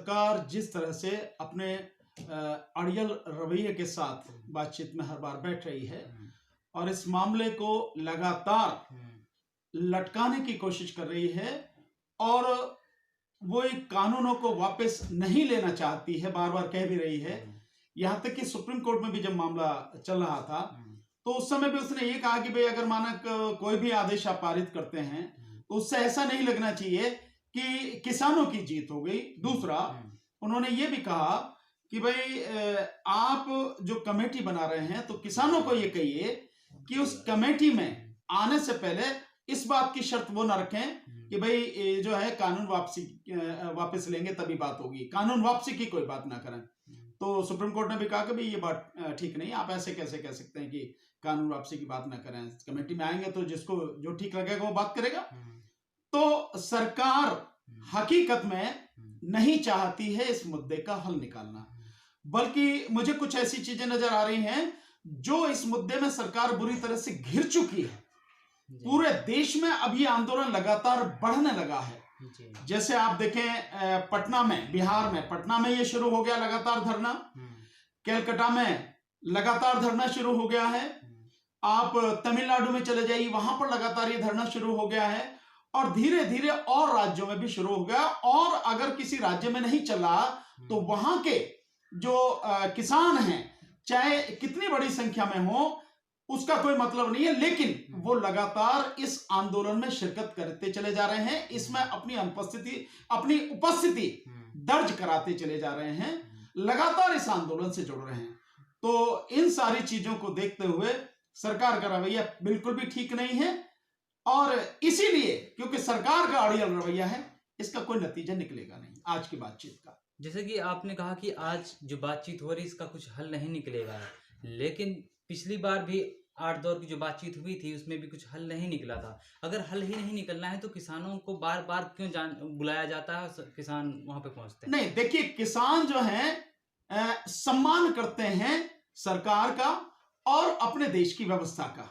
सरकार जिस तरह से अपने अड़ियल रवैये के साथ बातचीत में हर बार बैठ रही है और इस मामले को लगातार लटकाने की कोशिश कर रही है और वो एक कानूनों को वापस नहीं लेना चाहती है, बार बार कह भी रही है। यहां तक कि सुप्रीम कोर्ट में भी जब मामला चल रहा था तो उस समय भी उसने ये कहा कि भाई अगर मानक कोई भी आदेश आप पारित करते हैं तो उससे ऐसा नहीं लगना चाहिए कि किसानों की जीत हो गई। दूसरा, उन्होंने ये भी कहा कि भाई आप जो कमेटी बना रहे हैं तो किसानों को ये कहिए कि उस कमेटी में आने से पहले इस बात की शर्त वो ना रखें कि भाई जो है कानून वापस लेंगे तभी बात होगी, कानून वापसी की कोई बात ना करें। तो सुप्रीम कोर्ट ने भी कहा कि भाई ये बात ठीक नहीं, आप ऐसे कैसे कह सकते हैं कि कानून वापसी की बात ना करें, कमेटी में आएंगे तो जिसको जो ठीक लगेगा वो बात करेगा। तो सरकार हकीकत में नहीं चाहती है इस मुद्दे का हल निकालना, बल्कि मुझे कुछ ऐसी चीजें नजर आ रही हैं जो इस मुद्दे में सरकार बुरी तरह से घिर चुकी है। पूरे देश में अब ये आंदोलन लगातार बढ़ने लगा है। जैसे आप देखें पटना में, बिहार में पटना में ये शुरू हो गया लगातार धरना, कलकत्ता में लगातार धरना शुरू हो गया है, आप तमिलनाडु में चले जाइए वहां पर लगातार ये धरना शुरू हो गया है और धीरे धीरे और राज्यों में भी शुरू हो गया। और अगर किसी राज्य में नहीं चला तो वहां के जो किसान हैं चाहे कितनी बड़ी संख्या में हो उसका कोई मतलब नहीं है, लेकिन वो लगातार इस आंदोलन में शिरकत करते चले जा रहे हैं, इसमें अपनी उपस्थिति दर्ज कराते चले जा रहे हैं, लगातार इस आंदोलन से जुड़ रहे हैं। तो इन सारी चीजों को देखते हुए सरकार का रवैया बिल्कुल भी ठीक नहीं है और इसीलिए क्योंकि सरकार का अड़ियल रवैया है इसका कोई नतीजा निकलेगा नहीं आज की बातचीत का। जैसे कि आपने कहा कि आज जो बातचीत हो रही इसका कुछ हल नहीं निकलेगा, लेकिन पिछली बार भी 8 दौर की जो बातचीत हुई थी उसमें भी कुछ हल नहीं निकला था। अगर हल ही नहीं निकलना है तो किसानों को बार बार क्यों बुलाया जाता है, किसान वहां पे पहुंचते हैं? नहीं, देखिए किसान जो है सम्मान करते हैं सरकार का और अपने देश की व्यवस्था का।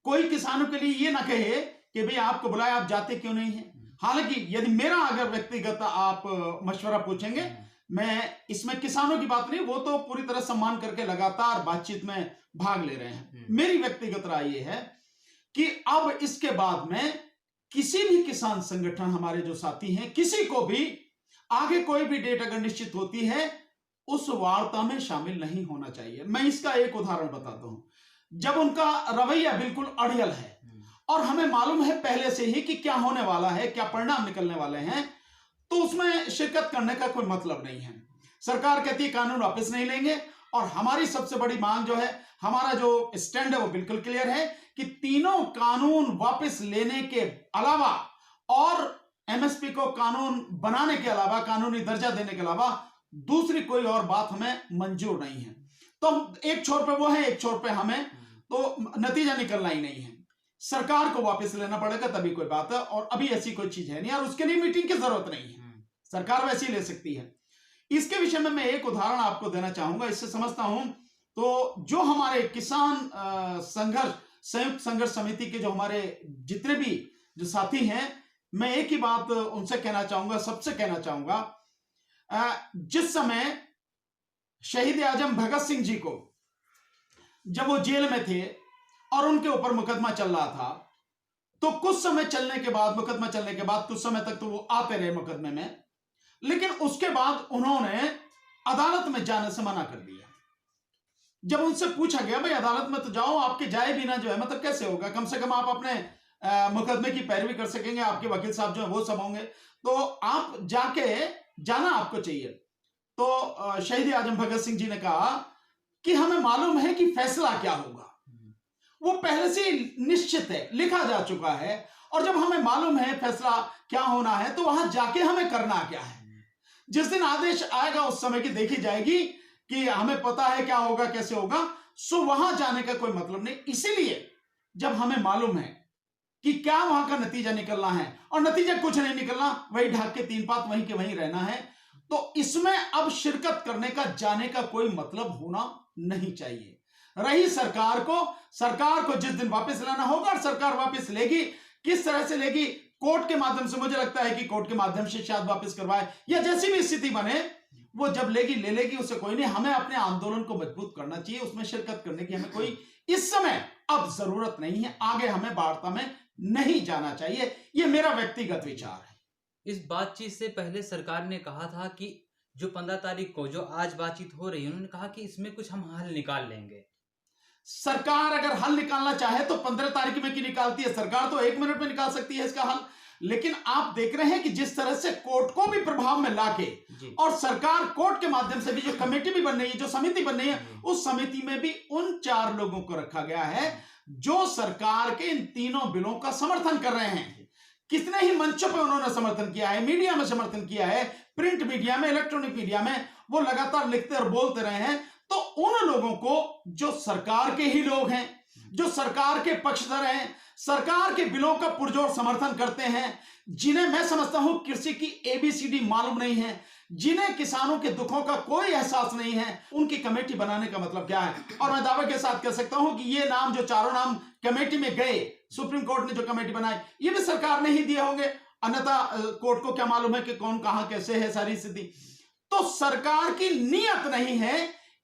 कोई किसानों के लिए ये ना कहे कि भाई आपको बुलाया आप जाते क्यों नहीं है। हालांकि यदि मेरा अगर व्यक्तिगत आप मशवरा पूछेंगे, मैं इसमें किसानों की बात नहीं, वो तो पूरी तरह सम्मान करके लगातार बातचीत में भाग ले रहे हैं। मेरी व्यक्तिगत राय ये है कि अब इसके बाद में किसी भी किसान संगठन, हमारे जो साथी हैं, किसी को भी आगे कोई भी डेट अगर निश्चित होती है उस वार्ता में शामिल नहीं होना चाहिए। मैं इसका एक उदाहरण बताता हूं। जब उनका रवैया बिल्कुल अड़ियल है और हमें मालूम है पहले से ही कि क्या होने वाला है, क्या परिणाम निकलने वाले हैं, तो उसमें शिरकत करने का कोई मतलब नहीं है। सरकार कहती है कानून वापस नहीं लेंगे और हमारी सबसे बड़ी मांग जो है, हमारा जो स्टैंड है वो बिल्कुल क्लियर है कि तीनों कानून वापस लेने के अलावा और एमएसपी को कानून बनाने के अलावा, कानूनी दर्जा देने के अलावा दूसरी कोई और बात हमें मंजूर नहीं है। तो एक छोर पे वो है, एक छोर पे हमें, तो नतीजा निकलना ही नहीं है। सरकार को वापस लेना पड़ेगा तभी कोई बात है और अभी ऐसी कोई चीज है नहीं और उसके लिए मीटिंग की जरूरत नहीं है, सरकार वैसे ही ले सकती है। इसके विषय में मैं एक उदाहरण आपको देना चाहूंगा, इससे समझता हूं। तो जो हमारे किसान संयुक्त संघर्ष समिति के जो हमारे जितने भी जो साथी हैं, मैं एक ही बात उनसे कहना चाहूंगा, सबसे कहना चाहूंगा, जिस समय शहीद आजम भगत सिंह जी को जब वो जेल में थे और उनके ऊपर मुकदमा चल रहा था, तो कुछ समय चलने के बाद, मुकदमा चलने के बाद कुछ समय तक तो वो आते रहे मुकदमे में, लेकिन उसके बाद उन्होंने अदालत में जाने से मना कर दिया। जब उनसे पूछा गया भाई अदालत में तो जाओ, आपके जाए बिना जो है मतलब कैसे होगा, कम से कम आप अपने मुकदमे की पैरवी कर सकेंगे, आपके वकील साहब जो है वो सब होंगे, तो आप जाना आपको चाहिए। तो शहीद आजम भगत सिंह जी ने कहा कि हमें मालूम है कि फैसला क्या होगा, वो पहले से निश्चित है, लिखा जा चुका है, और जब हमें मालूम है फैसला क्या होना है तो वहां जाके हमें करना क्या है। जिस दिन आदेश आएगा उस समय की देखी जाएगी कि हमें पता है क्या होगा, कैसे होगा, सो वहां जाने का कोई मतलब नहीं। इसीलिए जब हमें मालूम है कि क्या वहां का नतीजा निकलना है और नतीजा कुछ नहीं निकलना, वही ढाक के तीन पात वहीं के वहीं रहना है, तो इसमें अब शिरकत करने का, जाने का कोई मतलब होना नहीं चाहिए। रही सरकार को जिस दिन वापस लाना होगा, और सरकार वापस लेगी, किस तरह से लेगी कोर्ट के माध्यम से, मुझे लगता है कि कोर्ट के माध्यम से शायद वापस करवाए, या जैसी भी स्थिति बने, वो जब लेगी ले लेगी, उससे कोई नहीं। हमें अपने आंदोलन को मजबूत करना चाहिए, उसमें शिरकत करने की हमें कोई इस समय अब जरूरत नहीं है। आगे हमें वार्ता में नहीं जाना चाहिए, ये मेरा व्यक्तिगत विचार है। इस बातचीत से पहले सरकार ने कहा था कि जो 15 तारीख को जो आज बातचीत हो रही है, उन्होंने कहा कि इसमें कुछ हम हल निकाल लेंगे। सरकार अगर हल निकालना चाहे तो 15 तारीख में क्यों निकालती है? सरकार तो 1 मिनट में निकाल सकती है इसका हल। लेकिन आप देख रहे हैं कि जिस तरह से कोर्ट को भी प्रभाव में लाके, और सरकार कोर्ट के माध्यम से भी जो कमेटी भी बन रही है, जो समिति बन रही है, उस समिति में भी उन 4 लोगों को रखा गया है जो सरकार के इन तीनों बिलों का समर्थन कर रहे हैं। कितने ही मंचों पर उन्होंने समर्थन किया है, मीडिया में समर्थन किया है, प्रिंट मीडिया में, इलेक्ट्रॉनिक मीडिया में, वो लगातार लिखते और बोलते रहे हैं। तो उन लोगों को, जो सरकार के ही लोग हैं, जो सरकार के पक्षधर हैं, सरकार के बिलों का पुरजोर समर्थन करते हैं, जिन्हें मैं समझता हूं कृषि की ABCD मालूम नहीं है, जिन्हें किसानों के दुखों का कोई एहसास नहीं है, उनकी कमेटी बनाने का मतलब क्या है? और मैं दावे के साथ कह सकता हूं कि ये नाम, जो 4 नाम कमेटी में गए, सुप्रीम कोर्ट ने जो कमेटी बनाई, ये भी सरकार ने ही दिए होंगे, अन्यथा कोर्ट को क्या मालूम है कि कौन कहां कैसे है सारी स्थिति। तो सरकार की नीयत नहीं है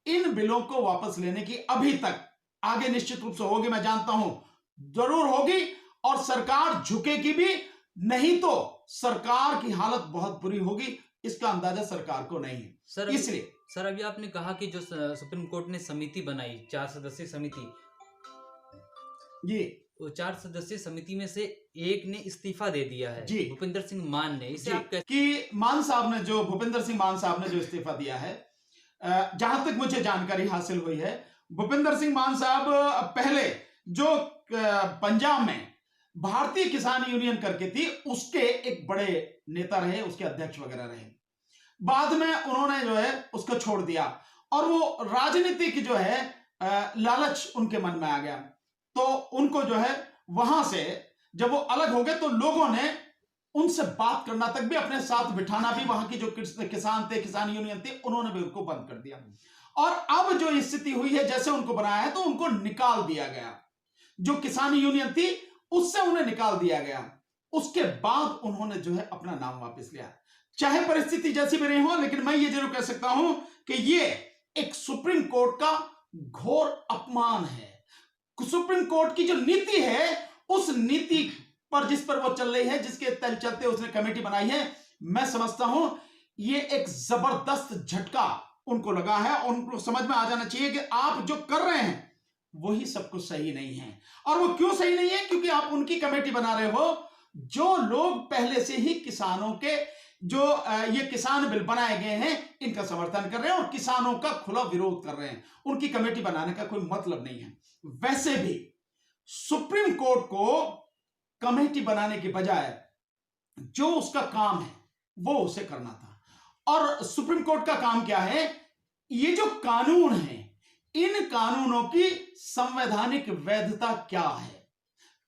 इन बिलों को वापस लेने की अभी तक। आगे निश्चित रूप से होगी, मैं जानता हूं जरूर होगी, और सरकार झुकेगी भी नहीं, तो सरकार की हालत बहुत बुरी होगी, इसका अंदाजा सरकार को नहीं है। सर इसलिए सर अभी आपने कहा कि जो सुप्रीम कोर्ट ने समिति बनाई, 4 सदस्यीय समिति, ये वो 4 सदस्यीय समिति में से एक ने इस्तीफा दे दिया है, जी। भूपेंद्र सिंह मान ने। इसे आप कैसे? कि मान साहब ने, जो भूपेंद्र सिंह मान साहब ने जो इस्तीफा दिया है, जहां तक मुझे जानकारी हासिल हुई है, भूपेंद्र सिंह मान साहब पहले जो पंजाब में भारतीय किसान यूनियन करके थी, उसके एक बड़े नेता रहे, उसके अध्यक्ष वगैरह रहे। बाद में उन्होंने जो है उसको छोड़ दिया, और वो राजनीति की जो है लालच उनके मन में आ गया, तो उनको जो है वहां से जब वो अलग हो गए, तो लोगों ने उनसे बात करना तक भी, अपने साथ बिठाना भी, वहां की जो किसान थे, किसान यूनियन थी, उन्होंने भी उनको बंद कर दिया। और अब जो स्थिति हुई है, जैसे उनको बनाया है, तो उनको निकाल दिया गया। जो किसान यूनियन थी उससे उन्हें निकाल दिया गया। उसके बाद उन्होंने जो है अपना नाम वापस लिया। चाहे परिस्थिति जैसी भी रही हो, लेकिन मैं ये जरूर कह सकता हूं कि ये एक सुप्रीम कोर्ट का घोर अपमान है। सुप्रीम कोर्ट की जो नीति है, उस नीति पर, जिस पर वो चल रही है, जिसके तल चलते उसने कमेटी बनाई है, मैं समझता हूं ये एक जबरदस्त झटका उनको लगा है, और उनको समझ में आ जाना चाहिए कि आप जो कर रहे हैं वही सब कुछ सही नहीं है। और वो क्यों सही नहीं है? क्योंकि आप उनकी कमेटी बना रहे हो जो लोग पहले से ही किसानों के, जो ये किसान बिल बनाए गए हैं, इनका समर्थन कर रहे हैं और किसानों का खुला विरोध कर रहे हैं। उनकी कमेटी बनाने का कोई मतलब नहीं है। वैसे भी सुप्रीम कोर्ट को कमेटी बनाने के बजाय जो उसका काम है वो उसे करना था। और सुप्रीम कोर्ट का काम क्या है? ये जो कानून है, इन कानूनों की संवैधानिक वैधता क्या है,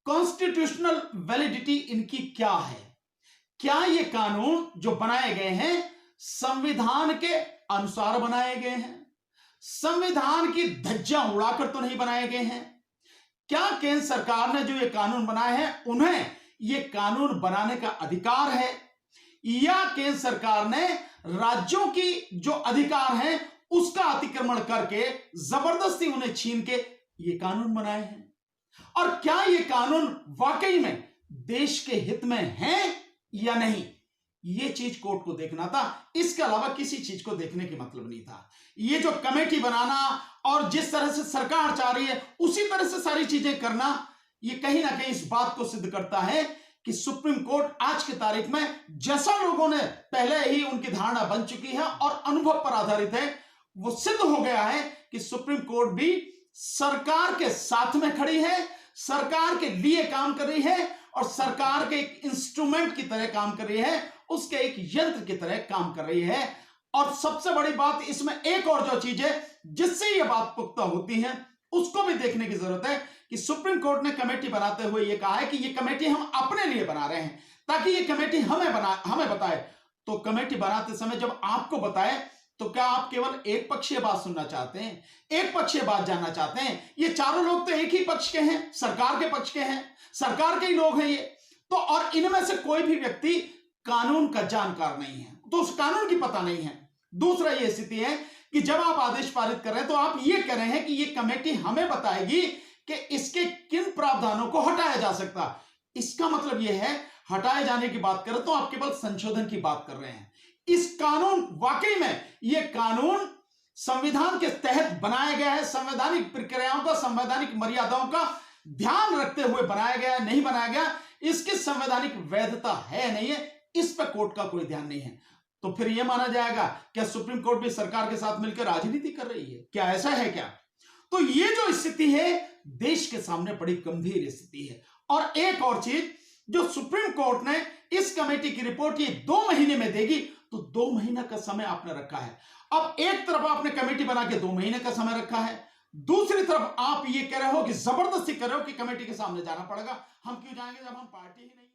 कॉन्स्टिट्यूशनल वैलिडिटी इनकी क्या है, क्या ये कानून जो बनाए गए हैं संविधान के अनुसार बनाए गए हैं, संविधान की धज्जियां उड़ाकर तो नहीं बनाए गए हैं, क्या केंद्र सरकार ने जो ये कानून बनाए हैं उन्हें ये कानून बनाने का अधिकार है, या केंद्र सरकार ने राज्यों की जो अधिकार हैं उसका अतिक्रमण करके जबरदस्ती उन्हें छीन के ये कानून बनाए हैं, और क्या ये कानून वाकई में देश के हित में है या नहीं, ये चीज कोर्ट को देखना था। इसके अलावा किसी चीज को देखने की मतलब नहीं था। ये जो कमेटी बनाना और जिस तरह से सरकार चाह रही है उसी तरह से सारी चीजें करना, ये कहीं ना कहीं इस बात को सिद्ध करता है कि सुप्रीम कोर्ट आज की तारीख में, जैसा लोगों ने पहले ही उनकी धारणा बन चुकी है और अनुभव पर आधारित है, वो सिद्ध हो गया है कि सुप्रीम कोर्ट भी सरकार के साथ में खड़ी है, सरकार के लिए काम कर रही है, और सरकार के एक इंस्ट्रूमेंट की तरह काम कर रही है, उसके एक यंत्र की तरह काम कर रही है। और सबसे बड़ी बात इसमें एक और जो चीज है जिससे ये बात पुख्ता होती है, उसको भी देखने की जरूरत है कि सुप्रीम कोर्ट ने कमेटी बनाते हुए ये कहा है कि ये कमेटी हम अपने लिए बना रहे हैं, ताकि ये कमेटी हमें बताए। तो कमेटी बनाते समय जब आपको बताए, तो क्या आप केवल एक पक्षीय बात सुनना चाहते हैं, एक पक्षीय बात जानना चाहते हैं? ये चारों लोग तो एक ही पक्ष के हैं, सरकार के पक्ष के हैं, सरकार के ही लोग हैं ये। तो और इनमें से कोई भी व्यक्ति कानून का जानकार नहीं है, तो उस कानून की पता नहीं है। दूसरा ये स्थिति है कि जब आप आदेश पारित कर रहे हैं तो आप ये कह रहे हैं कि ये कमेटी हमें बताएगी कि इसके किन प्रावधानों को हटाया जा सकता। इसका मतलब यह है, हटाए जाने की बात करें तो आप केवल संशोधन की बात कर रहे हैं। इस कानून, वाकई में यह कानून संविधान के तहत बनाया गया है, संवैधानिक प्रक्रियाओं का, संवैधानिक मर्यादाओं का ध्यान रखते हुए बनाया गया है, नहीं बनाया गया, इसकी संवैधानिक वैधता है नहीं है, इस पर कोर्ट का कोई ध्यान नहीं है। तो फिर यह माना जाएगा क्या सुप्रीम कोर्ट भी सरकार के साथ मिलकर राजनीति कर रही है? क्या ऐसा है क्या? तो ये जो स्थिति है देश के सामने बड़ी गंभीर स्थिति है। और एक और चीज, जो सुप्रीम कोर्ट ने इस कमेटी की रिपोर्ट ये 2 महीने में देगी, तो 2 महीने का समय आपने रखा है। अब एक तरफ आपने कमेटी बना के 2 महीने का समय रखा है, दूसरी तरफ आप ये कह रहे हो कि जबरदस्ती कर रहे हो कि कमेटी के सामने जाना पड़ेगा। हम क्यों जाएंगे जब हम पार्टी ही नहीं